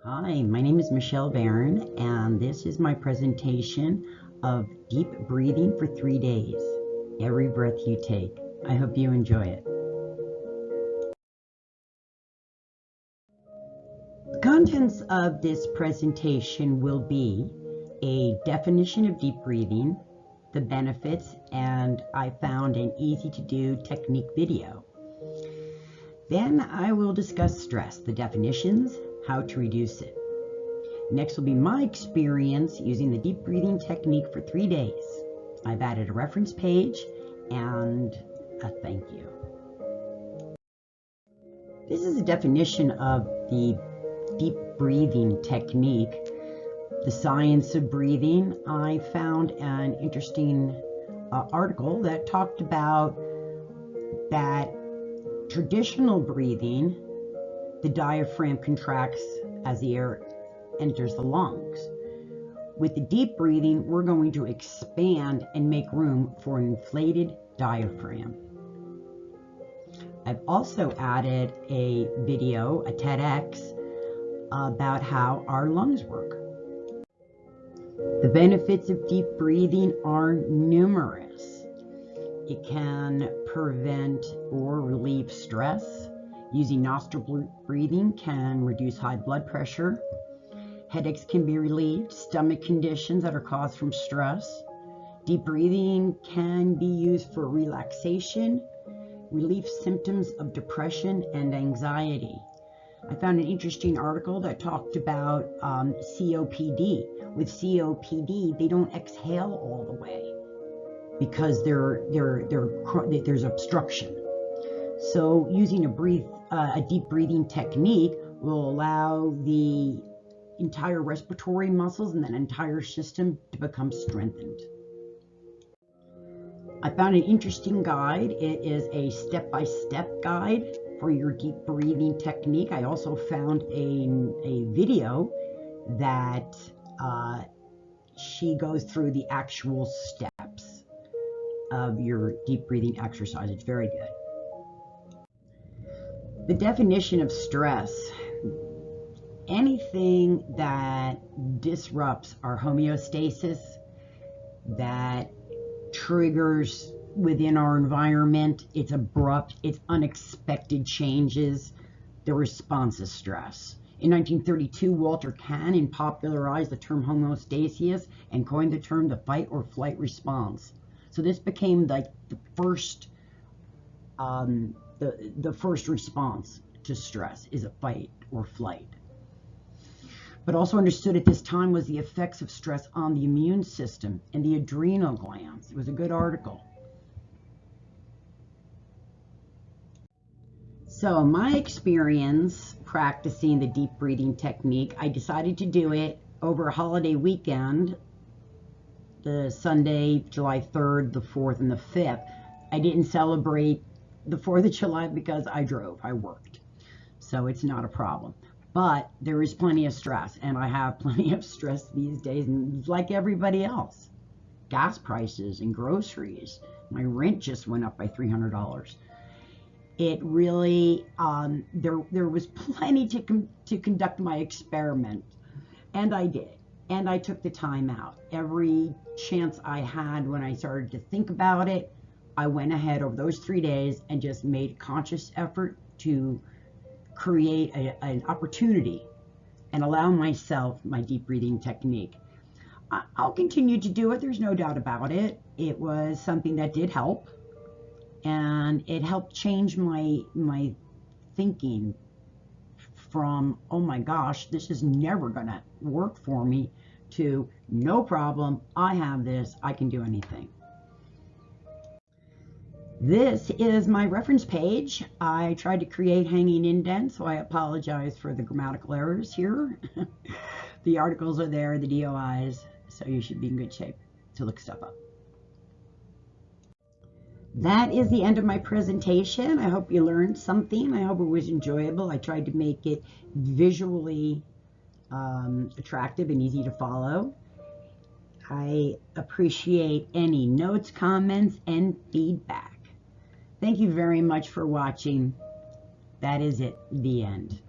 Hi, my name is Michelle Barron, and this is my presentation of deep breathing for 3 days. Every breath you take. I hope you enjoy it. The contents of this presentation will be a definition of deep breathing, the benefits, and I found an easy to do technique video. Then I will discuss stress, the definitions, how to reduce it. Next will be my experience using the deep breathing technique for 3 days. I've added a reference page and a thank you. This is a definition of the deep breathing technique. The science of breathing. I found an interesting article that talked about that traditional breathing, the diaphragm contracts as the air enters the lungs. With the deep breathing, we're going to expand and make room for an inflated diaphragm. I've also added a video, a TEDx, about how our lungs work. The benefits of deep breathing are numerous. It can prevent or relieve stress. Using nostril breathing can reduce high blood pressure. Headaches can be relieved. Stomach conditions that are caused from stress. Deep breathing can be used for relaxation, relief symptoms of depression and anxiety. I found an interesting article that talked about COPD. With COPD, they don't exhale all the way because there's obstruction. So using a deep breathing technique will allow the entire respiratory muscles and that entire system to become strengthened. I found an interesting guide. It is a step-by-step guide for your deep breathing technique. I also found a video that she goes through the actual steps of your deep breathing exercise. It's very good. The definition of stress: anything that disrupts our homeostasis, that triggers within our environment, it's abrupt, it's unexpected changes, the response is stress. In 1932, Walter Cannon popularized the term homeostasis and coined the term the fight or flight response. So this became like the first response to stress is a fight or flight. But also understood at this time was the effects of stress on the immune system and the adrenal glands. It was a good article. So my experience practicing the deep breathing technique, I decided to do it over a holiday weekend, the Sunday, July 3rd, the 4th, and the 5th. I didn't celebrate the 4th of July because I worked. So it's not a problem. But there is plenty of stress, and I have plenty of stress these days, and like everybody else. Gas prices and groceries. My rent just went up by $300. It really, there was plenty to conduct my experiment, and I did. And I took the time out. Every chance I had when I started to think about it, I went ahead over those 3 days and just made a conscious effort to create an opportunity and allow myself my deep breathing technique. I'll continue to do it. There's no doubt about it. It was something that did help, and it helped change my thinking from, oh my gosh, this is never gonna work for me, to no problem, I have this, I can do anything. This is my reference page. I tried to create hanging indents, so I apologize for the grammatical errors here. The articles are there, the DOIs, so you should be in good shape to look stuff up. That is the end of my presentation. I hope you learned something. I hope it was enjoyable. I tried to make it visually attractive and easy to follow. I appreciate any notes, comments, and feedback. Thank you very much for watching. That is it, the end.